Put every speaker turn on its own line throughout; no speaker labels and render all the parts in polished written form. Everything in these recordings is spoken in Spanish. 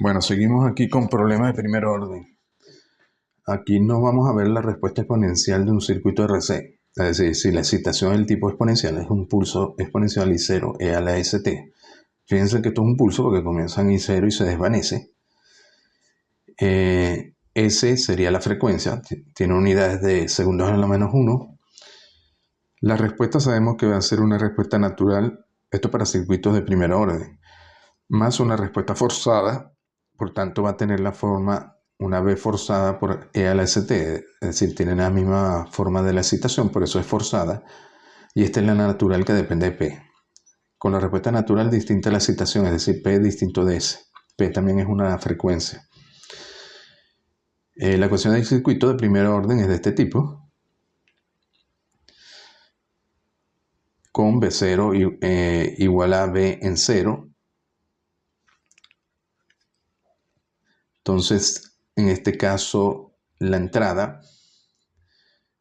Bueno, seguimos aquí con problemas de primer orden. Aquí nos vamos a ver la respuesta exponencial de un circuito RC. Es decir, si la excitación del tipo exponencial es un pulso exponencial I0 e a la st. Fíjense que esto es un pulso porque comienza en I0 y se desvanece. S sería la frecuencia, tiene unidades de segundos a la menos 1. La respuesta sabemos que va a ser una respuesta natural, esto para circuitos de primer orden, más una respuesta forzada, por tanto va a tener la forma una V forzada por E a la ST, es decir, tiene la misma forma de la excitación, por eso es forzada, y esta es la natural que depende de P. Con la respuesta natural distinta a la excitación, es decir, P distinto de S. P también es una frecuencia. La ecuación del circuito de primer orden es de este tipo, con V0 igual a V en 0. Entonces, en este caso, la entrada,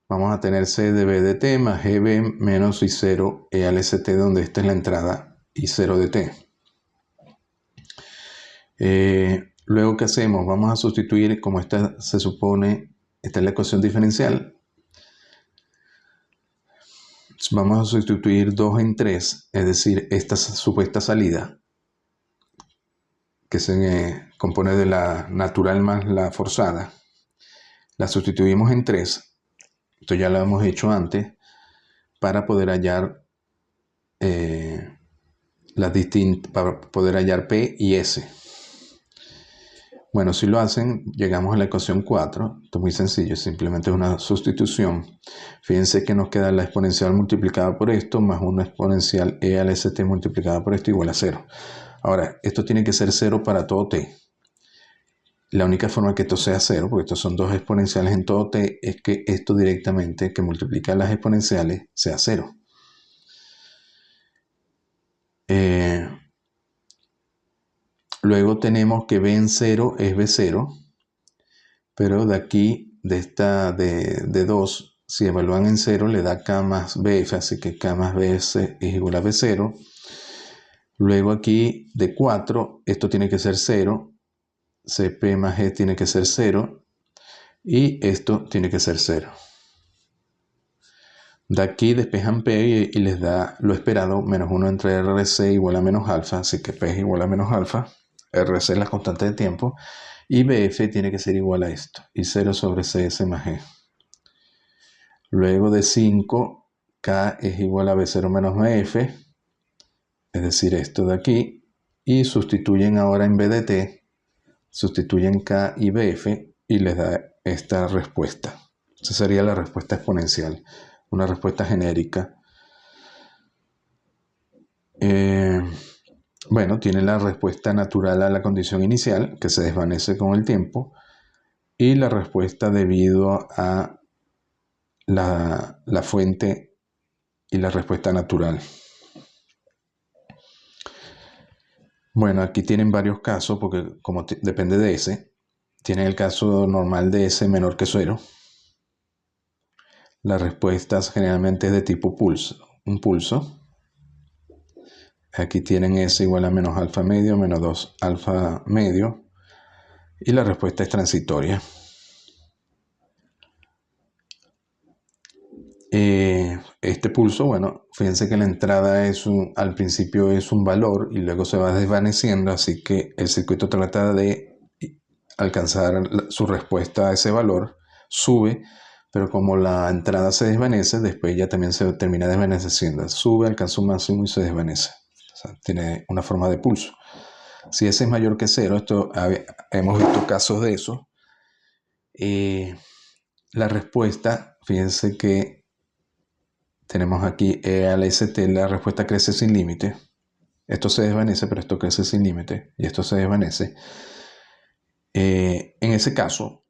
vamos a tener C de B de T más GB menos I0 E al ST, donde esta es la entrada, I0 de T. Luego, ¿qué hacemos? Vamos a sustituir, como esta se supone, esta es la ecuación diferencial. Vamos a sustituir 2 en 3, es decir, esta supuesta salida, que se compone de la natural más la forzada, la sustituimos en 3. Esto ya lo hemos hecho antes, para poder hallar para poder hallar P y S. Bueno, si lo hacen, llegamos a la ecuación 4. Esto es muy sencillo, simplemente es una sustitución. Fíjense que nos queda la exponencial multiplicada por esto, más una exponencial E al ST multiplicada por esto igual a 0. Ahora, esto tiene que ser 0 para todo T. La única forma que esto sea 0, porque estos son dos exponenciales en todo T, es que esto directamente, que multiplica las exponenciales, sea 0. Luego tenemos que B en 0 es B0, pero de aquí, de 2, si evalúan en 0, le da K más BF, así que K más BF es igual a B0. Luego aquí, de 4, esto tiene que ser 0, CP más G tiene que ser 0, y esto tiene que ser 0. De aquí despejan P y les da lo esperado, menos 1 entre RC igual a menos alfa, así que P es igual a menos alfa. RC es la constante de tiempo, y BF tiene que ser igual a esto, y 0 sobre CS más G. Luego de 5, K es igual a B0 menos BF, es decir, esto de aquí, y sustituyen ahora en vez de T, sustituyen K y BF, y les da esta respuesta. Esa sería la respuesta exponencial, una respuesta genérica. Bueno, tiene la respuesta natural a la condición inicial, que se desvanece con el tiempo, y la respuesta debido a la fuente y la respuesta natural. Bueno, aquí tienen varios casos, porque como depende de S, tienen el caso normal de S menor que 0. La respuesta generalmente es de tipo pulso, un pulso. Aquí tienen S igual a menos alfa medio, menos 2 alfa medio. Y la respuesta es transitoria. Este pulso, bueno, fíjense que la entrada al principio es un valor y luego se va desvaneciendo, así que el circuito trata de alcanzar su respuesta a ese valor, sube, pero como la entrada se desvanece, después ya también se termina desvaneciendo. Sube, alcanza un máximo y se desvanece. O sea, tiene una forma de pulso. Si S es mayor que 0, hemos visto casos de eso. La respuesta, fíjense que tenemos aquí E al ST, la respuesta crece sin límite. Esto se desvanece, pero esto crece sin límite, y esto se desvanece. En ese caso,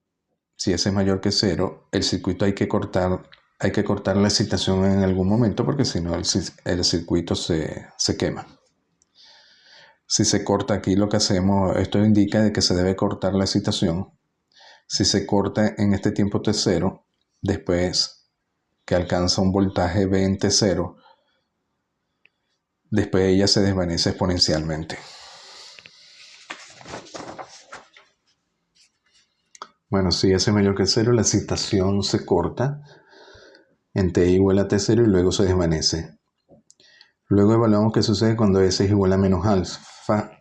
si S es mayor que 0, el circuito hay que cortar la excitación en algún momento, porque si no el circuito se quema. Si se corta aquí, lo que hacemos, esto indica de que se debe cortar la excitación. Si se corta en este tiempo T0, después que alcanza un voltaje V en T0, después ella se desvanece exponencialmente. Bueno, si S es mayor que 0, la excitación se corta en T igual a T0 y luego se desvanece. Luego evaluamos qué sucede cuando S es igual a menos alfa,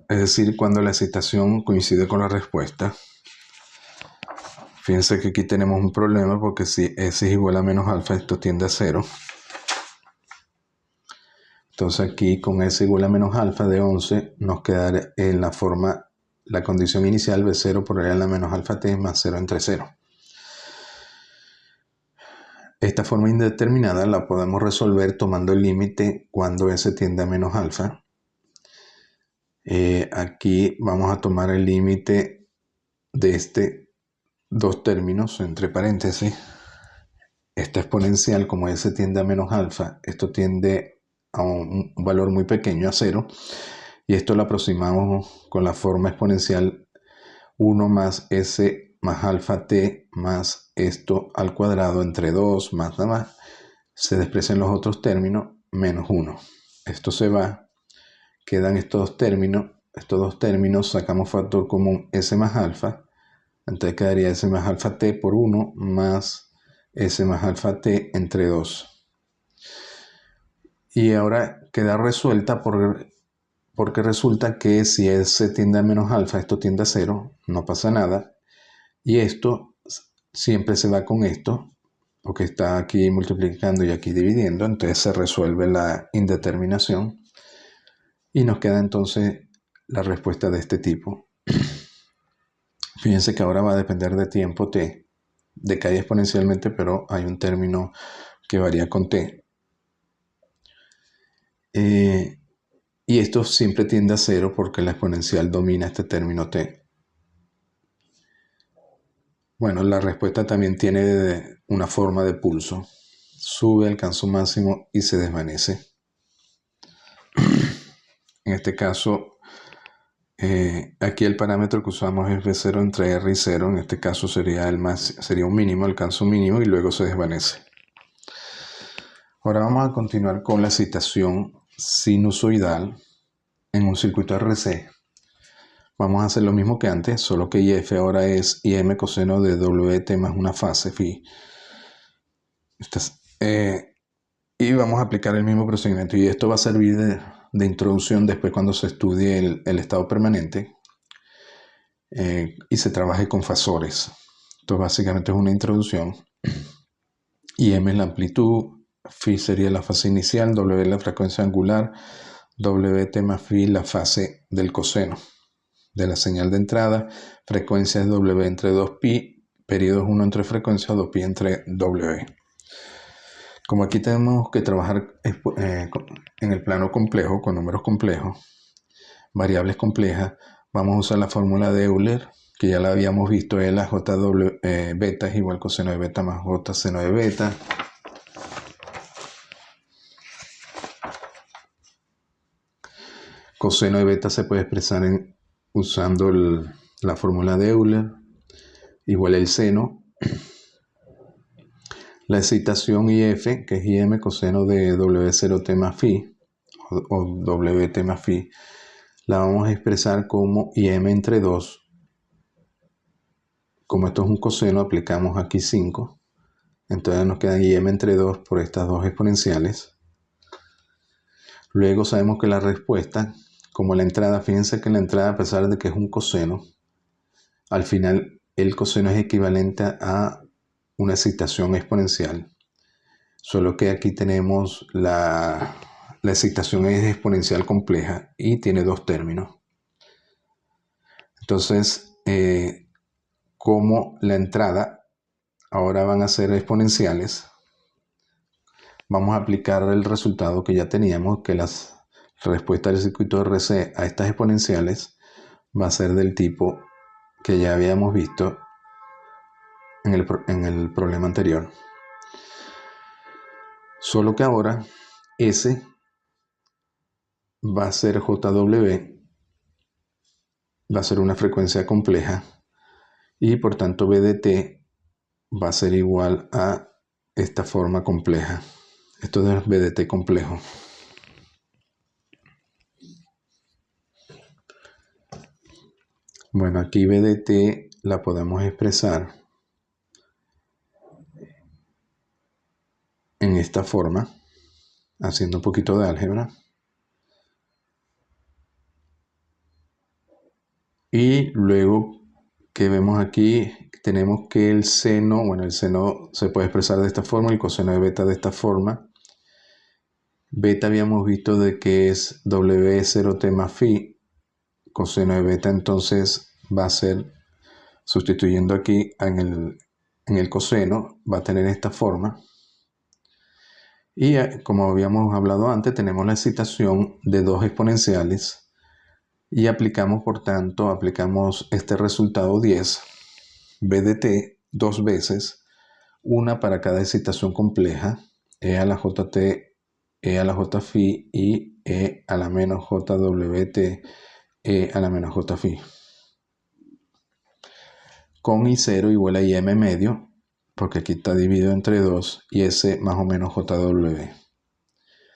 es decir, cuando la excitación coincide con la respuesta. Fíjense que aquí tenemos un problema porque si S es igual a menos alfa, esto tiende a 0. Entonces aquí con S igual a menos alfa de 11 nos queda en la forma, la condición inicial B0 por R a la menos alfa T más 0 entre 0. Esta forma indeterminada la podemos resolver tomando el límite cuando S tiende a menos alfa. Aquí vamos a tomar el límite de dos términos entre paréntesis. Esta exponencial, como S tiende a menos alfa, esto tiende a un valor muy pequeño, a 0, y esto lo aproximamos con la forma exponencial 1 más S más alfa T más esto al cuadrado entre 2 más nada más, se desprecian los otros términos, menos 1. Esto se va, quedan estos dos términos, sacamos factor común S más alfa, entonces quedaría S más alfa T por 1 más S más alfa T entre 2. Y ahora queda resuelta porque resulta que si S tiende a menos alfa, esto tiende a 0, no pasa nada. Y esto siempre se va con esto, porque está aquí multiplicando y aquí dividiendo, entonces se resuelve la indeterminación. Y nos queda entonces la respuesta de este tipo. Fíjense que ahora va a depender de tiempo t. Decae exponencialmente, pero hay un término que varía con t. Y esto siempre tiende a 0 porque la exponencial domina este término t. Bueno, la respuesta también tiene una forma de pulso. Sube, alcanza un máximo y se desvanece. En este caso, aquí el parámetro que usamos es B0 entre R y 0. En este caso sería un mínimo, alcanza un mínimo y luego se desvanece. Ahora vamos a continuar con la excitación sinusoidal en un circuito RC. Vamos a hacer lo mismo que antes, solo que IF ahora es IM coseno de WT más una fase phi. Y vamos a aplicar el mismo procedimiento. Y esto va a servir de introducción después cuando se estudie el estado permanente y se trabaje con fasores. Esto básicamente es una introducción. IM es la amplitud, phi sería la fase inicial, W es la frecuencia angular, WT más phi la fase del coseno de la señal de entrada, frecuencia es W entre 2pi, periodo es 1 entre frecuencia, 2pi entre W. Como aquí tenemos que trabajar en el plano complejo, con números complejos, variables complejas, vamos a usar la fórmula de Euler, que ya la habíamos visto, es la JW beta es igual coseno de beta más J seno de beta. Coseno de beta se puede expresar usando la fórmula de Euler, igual el seno. La excitación IF, que es IM coseno de W0T más phi, o WT más phi, la vamos a expresar como IM entre 2. Como esto es un coseno, aplicamos aquí 5. Entonces nos queda IM entre 2 por estas dos exponenciales. Luego sabemos que la respuesta, como la entrada, fíjense que la entrada, a pesar de que es un coseno, al final el coseno es equivalente a una excitación exponencial. Solo que aquí tenemos la excitación es exponencial compleja y tiene dos términos. Entonces, como la entrada ahora van a ser exponenciales, vamos a aplicar el resultado que ya teníamos, que las respuestas del circuito RC a estas exponenciales va a ser del tipo que ya habíamos visto en el problema anterior. Solo que ahora S va a ser JW, va a ser una frecuencia compleja y por tanto B de t va a ser igual a esta forma compleja. Esto es B de t complejo. Bueno, aquí B de t la podemos expresar en esta forma, haciendo un poquito de álgebra. Y luego que vemos aquí, tenemos que el seno, bueno, el seno se puede expresar de esta forma, el coseno de beta de esta forma. Beta habíamos visto de que es W0T más phi, coseno de beta entonces va a ser, sustituyendo aquí en el coseno, va a tener esta forma. Y como habíamos hablado antes, tenemos la excitación de dos exponenciales y aplicamos, por tanto, aplicamos este resultado 10, b de t, dos veces, una para cada excitación compleja, e a la jt, e a la j phi y e a la menos jwt, e a la menos j phi. Con I0 igual a IM medio, porque aquí está dividido entre 2, y S más o menos JW.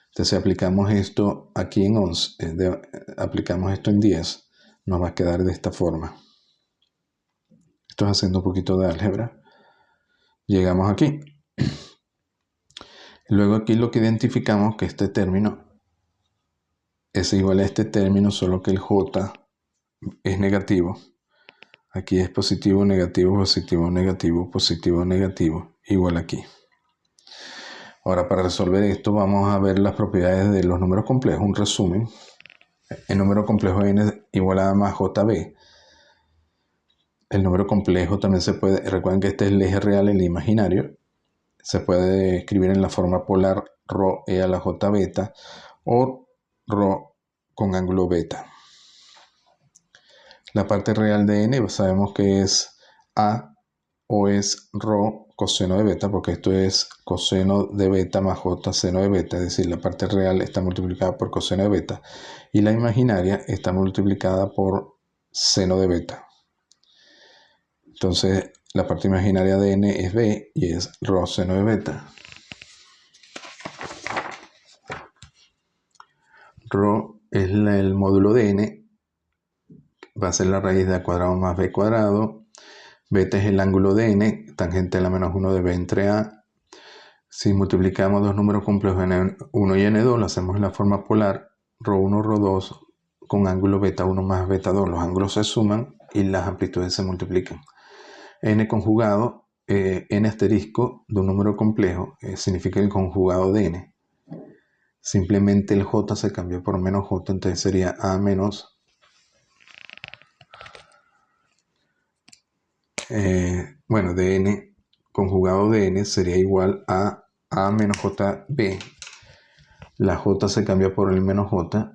Entonces, si aplicamos esto aquí en 11, aplicamos esto en 10, nos va a quedar de esta forma. Esto es haciendo un poquito de álgebra. Llegamos aquí. Luego aquí lo que identificamos que este término es igual a este término, solo que el J es negativo. Aquí es positivo, negativo, positivo, negativo, positivo, negativo, igual aquí. Ahora, para resolver esto, vamos a ver las propiedades de los números complejos, un resumen. El número complejo n es igual a más jb. El número complejo también se puede, recuerden que este es el eje real, el imaginario. Se puede escribir en la forma polar ρ e a la j beta o ρ con ángulo beta. La parte real de n sabemos que es a o es ρ coseno de beta, porque esto es coseno de beta más j seno de beta, es decir, la parte real está multiplicada por coseno de beta y la imaginaria está multiplicada por seno de beta. Entonces, la parte imaginaria de n es b y es ρ seno de beta. ρ es el módulo de n, va a ser la raíz de a cuadrado más b cuadrado. Beta es el ángulo de n, tangente a la menos 1 de b entre a. Si multiplicamos dos números complejos n1 y n2, lo hacemos en la forma polar ρ1, ρ2 con ángulo beta 1 más beta 2. Los ángulos se suman y las amplitudes se multiplican. N conjugado, n asterisco de un número complejo, significa el conjugado de n. Simplemente el j se cambió por menos j, entonces sería a menos de n conjugado de n sería igual a menos jb. La j se cambia por el menos j,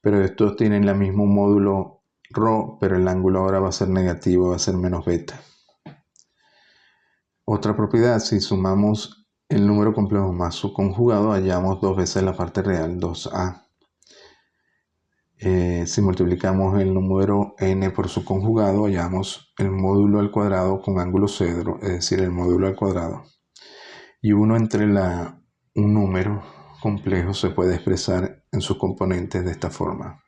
pero estos tienen el mismo módulo ρ, pero el ángulo ahora va a ser negativo, va a ser menos beta. Otra propiedad, si sumamos el número complejo más su conjugado, hallamos dos veces la parte real, 2a. Si multiplicamos el número n por su conjugado, hallamos el módulo al cuadrado con ángulo cero, es decir, el módulo al cuadrado. Y uno entre un número complejo se puede expresar en sus componentes de esta forma,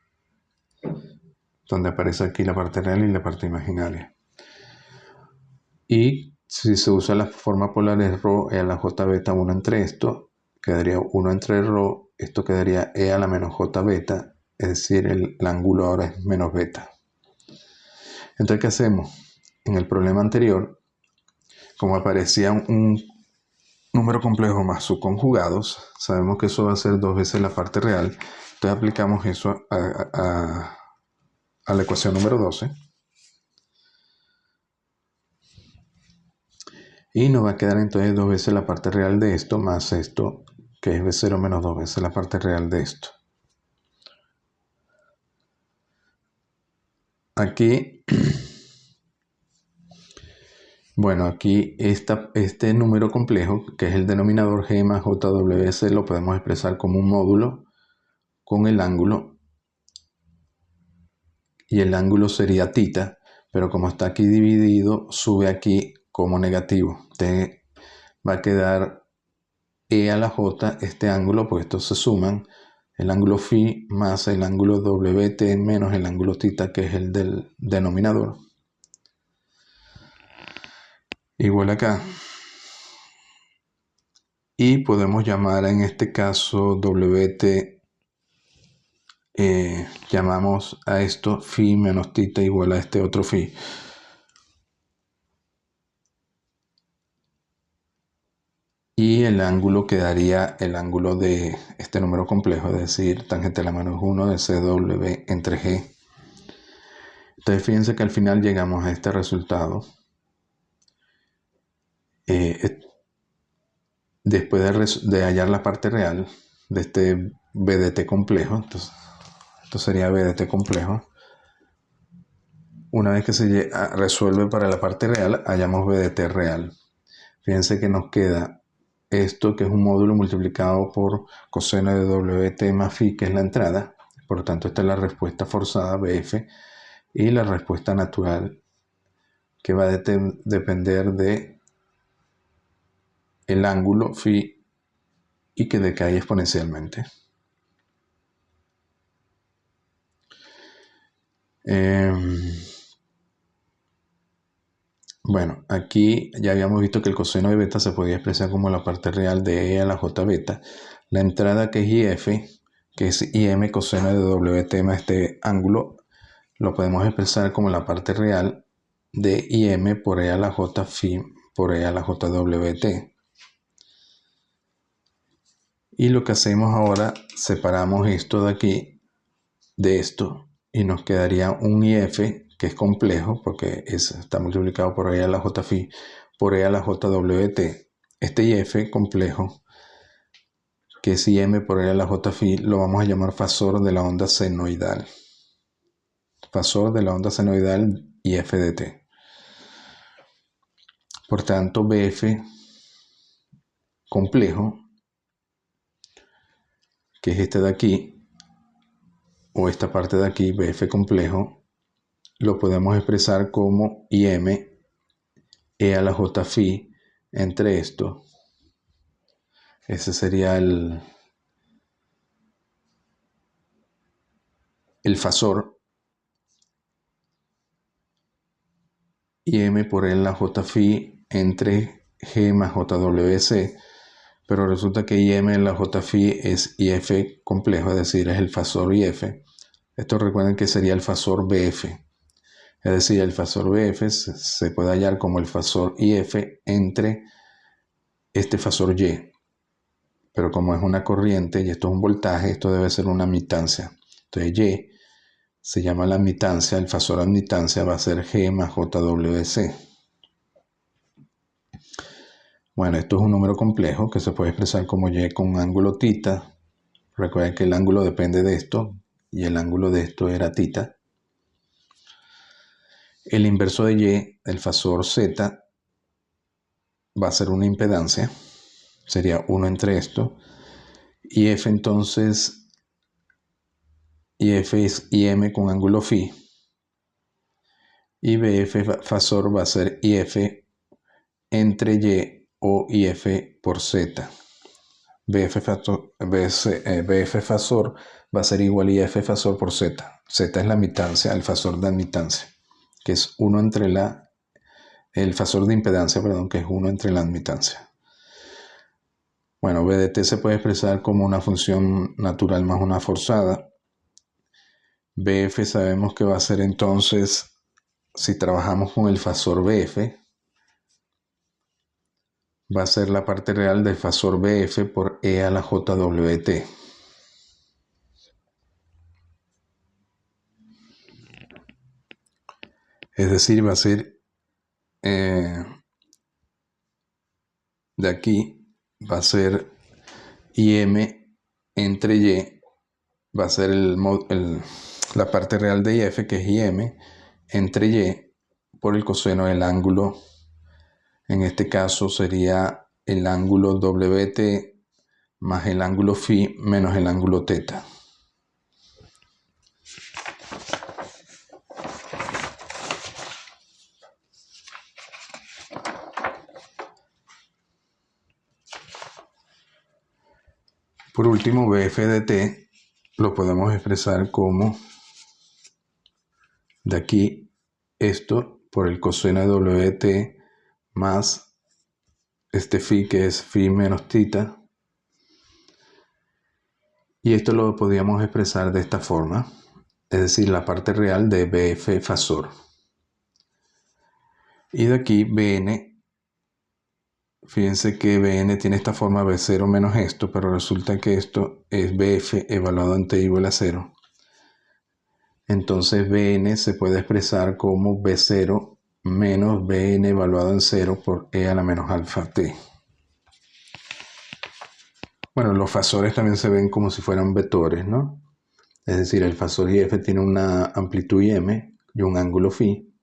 donde aparece aquí la parte real y la parte imaginaria. Y si se usa la forma polar es ρ e a la j beta 1 entre esto, quedaría 1 entre ρ, esto quedaría e a la menos j beta, es decir, el ángulo ahora es menos beta. Entonces, ¿qué hacemos? En el problema anterior, como aparecía un número complejo más sus conjugados, sabemos que eso va a ser dos veces la parte real, entonces aplicamos eso a la ecuación número 12. Y nos va a quedar entonces dos veces la parte real de esto más esto, que es b0 menos dos veces la parte real de esto. Aquí, bueno, aquí este número complejo, que es el denominador g más jws, lo podemos expresar como un módulo con el ángulo. Y el ángulo sería θ, pero como está aquí dividido, sube aquí como negativo. Entonces va a quedar e a la j, este ángulo, pues estos se suman, el ángulo phi más el ángulo wt menos el ángulo θ, que es el del denominador. igual acá. Y podemos llamar en este caso WT, llamamos a esto phi menos tita igual a este otro phi. Y el ángulo quedaría el ángulo de este número complejo, es decir, tangente a la menos 1 de CW entre G. Entonces fíjense que al final llegamos a este resultado. Después de hallar la parte real de este BDT complejo, entonces, esto sería BDT complejo. Una vez que se resuelve para la parte real, hallamos BDT real. Fíjense que nos queda esto, que es un módulo multiplicado por coseno de WT más phi, que es la entrada. Por lo tanto, esta es la respuesta forzada, BF, y la respuesta natural, que va a depender de el ángulo phi y que decae exponencialmente. Bueno, aquí ya habíamos visto que el coseno de beta se podía expresar como la parte real de E a la J beta. La entrada, que es IF, que es IM coseno de WT más este ángulo, lo podemos expresar como la parte real de IM por E a la J phi por E a la JWT. Y lo que hacemos ahora, separamos esto de aquí de esto y nos quedaría un IF, que es complejo porque está multiplicado por E a la J phi por E a la JWT. Este IF complejo, que es IM por E a la J phi, lo vamos a llamar fasor de la onda senoidal. Fasor de la onda senoidal IF de t. Por tanto, BF complejo, que es este de aquí, o esta parte de aquí, BF complejo, lo podemos expresar como IM E a la J phi entre esto. Ese sería el fasor. IM por E a la J phi entre G más JWC. Pero resulta que IM en la J phi es IF complejo, es decir, es el fasor IF. Esto recuerden que sería el fasor BF. Es decir, el fasor BF se puede hallar como el fasor IF entre este fasor Y. Pero como es una corriente y esto es un voltaje, esto debe ser una admitancia. Entonces Y se llama la admitancia, el fasor admitancia va a ser G más JWC. Bueno, esto es un número complejo que se puede expresar como Y con un ángulo tita. Recuerden que el ángulo depende de esto y el ángulo de esto era tita. El inverso de Y, el fasor Z, va a ser una impedancia. Sería 1 entre esto. Y F entonces, IF es IM con ángulo phi. Y BF fasor va a ser IF entre Y o IF por Z. BF fasor va a ser igual a IF fasor por Z. Z es la admitancia, el fasor de admitancia, que es 1 entre el fasor de impedancia, perdón, que es 1 entre la admitancia. Bueno, BDT se puede expresar como una función natural más una forzada. BF sabemos que va a ser entonces, si trabajamos con el fasor BF, va a ser la parte real del fasor BF por E a la JWT. Es decir, va a ser de aquí, va a ser IM entre Y, va a ser la parte real de IF, que es IM, entre Y por el coseno del ángulo. En este caso sería el ángulo WT más el ángulo phi menos el ángulo teta. Por último, BF de t lo podemos expresar como de aquí, esto por el coseno de WT más este phi que es phi menos tita. Y esto lo podríamos expresar de esta forma, es decir, la parte real de BF fasor. Y de aquí Bn, fíjense que Bn tiene esta forma B0 menos esto, pero resulta que esto es BF evaluado en t igual a 0. Entonces Bn se puede expresar como B0 menos Bn evaluado en 0 por e a la menos alfa t. Bueno, los fasores también se ven como si fueran vectores, ¿no? Es decir, el fasor IF tiene una amplitud IM y un ángulo phi.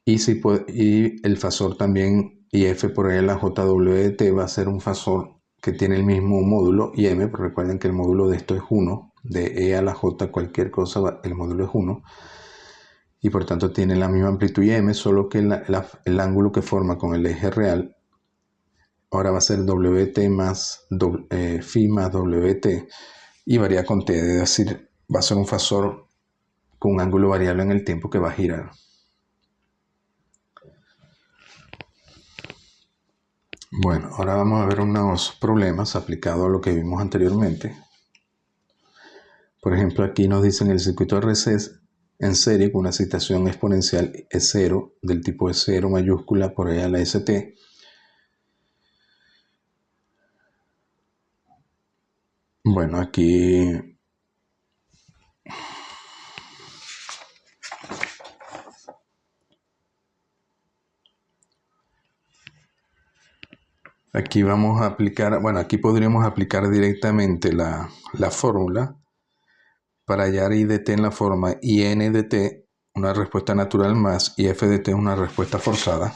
Y el fasor también IF por E a la JW de t va a ser un fasor que tiene el mismo módulo IM, pero recuerden que el módulo de esto es 1, de E a la J cualquier cosa, el módulo es 1. Y por tanto tiene la misma amplitud IM, solo que el ángulo que forma con el eje real ahora va a ser WT más phi más WT y varía con t, es decir, va a ser un fasor con un ángulo variable en el tiempo que va a girar. Bueno, ahora vamos a ver unos problemas aplicados a lo que vimos anteriormente. Por ejemplo, aquí nos dicen el circuito RC en serie con una excitación exponencial E0 del tipo E0 mayúscula por E a la ST. Bueno, aquí vamos a aplicar, bueno, aquí podríamos aplicar directamente la fórmula para hallar I de t en la forma IN de t, una respuesta natural más IF de t, una respuesta forzada.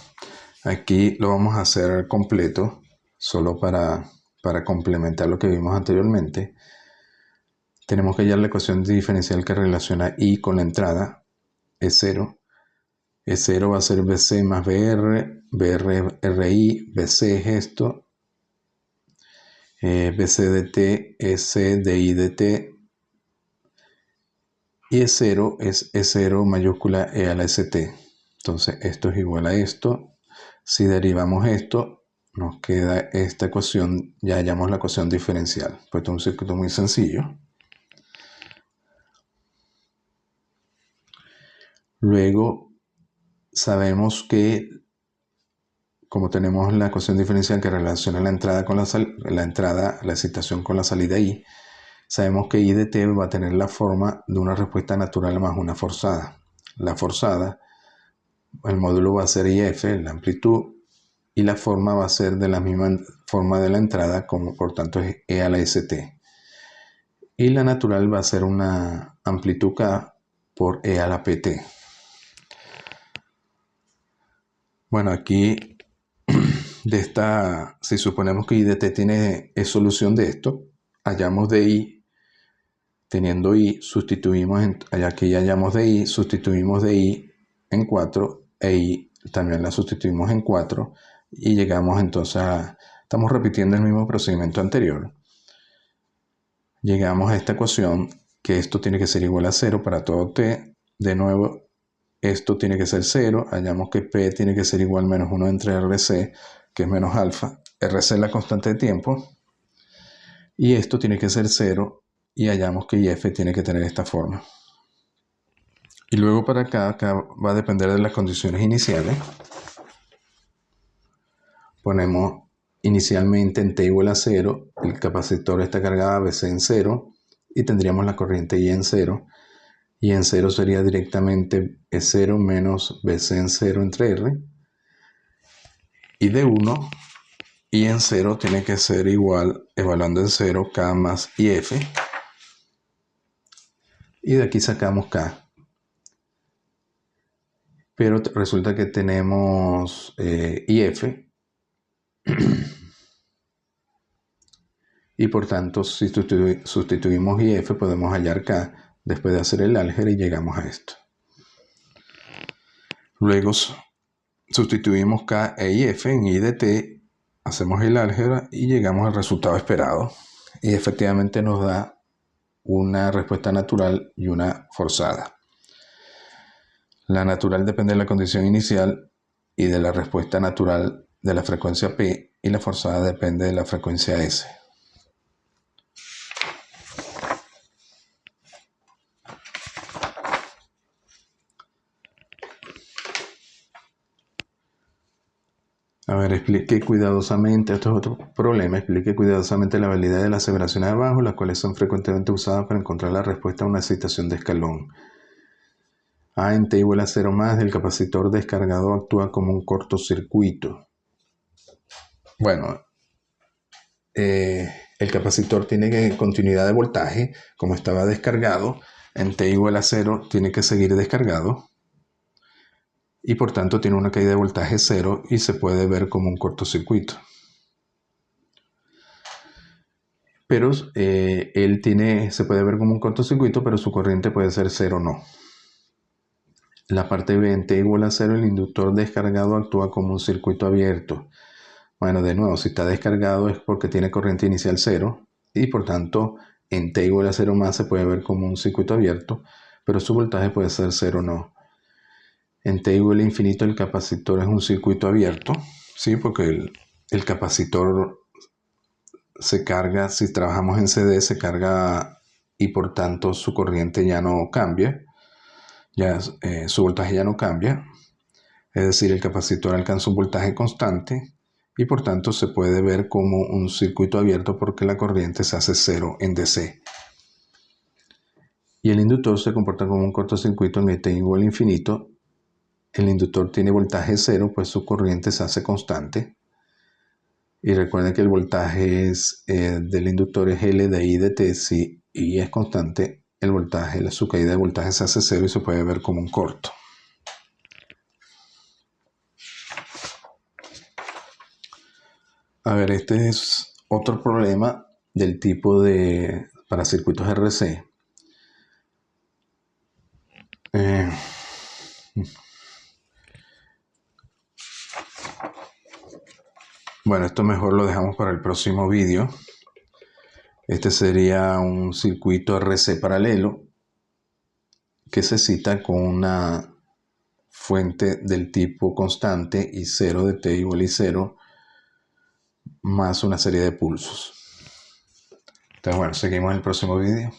Aquí lo vamos a hacer completo, solo para complementar lo que vimos anteriormente. Tenemos que hallar la ecuación diferencial que relaciona I con la entrada, E0. E0 va a ser BC más BR, BR RI, BC es esto, BC de t, EC de I de t, y E0 es E0 mayúscula E a la ST. Entonces esto es igual a esto. Si derivamos esto, nos queda esta ecuación, ya hallamos la ecuación diferencial. Pues esto es un circuito muy sencillo. Luego sabemos que como tenemos la ecuación diferencial que relaciona la entrada con la excitación con la salida I, sabemos que I de t va a tener la forma de una respuesta natural más una forzada. La forzada, el módulo va a ser IF, la amplitud, y la forma va a ser de la misma forma de la entrada, como por tanto es E a la ST. Y la natural va a ser una amplitud K por E a la PT. Bueno, aquí si suponemos que I de t es solución de esto, hallamos de I, teniendo I, sustituimos, aquí hallamos de I, sustituimos de I en 4, e I también la sustituimos en 4, y llegamos entonces estamos repitiendo el mismo procedimiento anterior. Llegamos a esta ecuación, que esto tiene que ser igual a 0 para todo t. De nuevo, esto tiene que ser 0. Hallamos que P tiene que ser igual a menos 1 entre RC, que es menos alfa. RC es la constante de tiempo. Y esto tiene que ser 0. Y hallamos que IF tiene que tener esta forma. Y luego para acá va a depender de las condiciones iniciales. Ponemos inicialmente en t igual a 0, el capacitor está cargado a BC en 0 y tendríamos la corriente I en 0. Y en 0 sería directamente E0 menos BC en 0 entre R. Y de 1, I en 0 tiene que ser igual, evaluando en 0, K más IF. Y de aquí sacamos K. Pero resulta que tenemos IF. Y por tanto, si sustituimos IF, podemos hallar K después de hacer el álgebra y llegamos a esto. Luego sustituimos K e IF en I de t, hacemos el álgebra y llegamos al resultado esperado. Y efectivamente nos da una respuesta natural y una forzada. La natural depende de la condición inicial y de la respuesta natural de la frecuencia P, y la forzada depende de la frecuencia S. A ver, explique cuidadosamente, esto es otro problema, explique cuidadosamente la validez de las aseveraciones de abajo, las cuales son frecuentemente usadas para encontrar la respuesta a una excitación de escalón. A en t igual a 0 más, el capacitor descargado actúa como un cortocircuito. Bueno, el capacitor tiene continuidad de voltaje, como estaba descargado, en t igual a 0 tiene que seguir descargado, y por tanto tiene una caída de voltaje 0 y se puede ver como un cortocircuito. Pero se puede ver como un cortocircuito, pero su corriente puede ser 0 o no. La parte B, en t igual a 0, el inductor descargado actúa como un circuito abierto. Bueno, de nuevo, si está descargado es porque tiene corriente inicial 0 y por tanto en t igual a 0 más se puede ver como un circuito abierto, pero su voltaje puede ser 0 o no. En t igual a infinito el capacitor es un circuito abierto, ¿sí? Porque el capacitor se carga, si trabajamos en CD, se carga y por tanto su corriente ya no cambia, su voltaje ya no cambia, es decir, el capacitor alcanza un voltaje constante y por tanto se puede ver como un circuito abierto porque la corriente se hace 0 en DC. Y el inductor se comporta como un cortocircuito en t igual a infinito. El inductor tiene voltaje 0, pues su corriente se hace constante. Y recuerden que el voltaje del inductor es L de I de T. Si I es constante, su caída de voltaje se hace 0 y se puede ver como un corto. A ver, este es otro problema del tipo para circuitos RC. Bueno, esto mejor lo dejamos para el próximo vídeo. Este sería un circuito RC paralelo que se cita con una fuente del tipo constante I0 de t igual a 0 más una serie de pulsos. Entonces, bueno, seguimos en el próximo vídeo.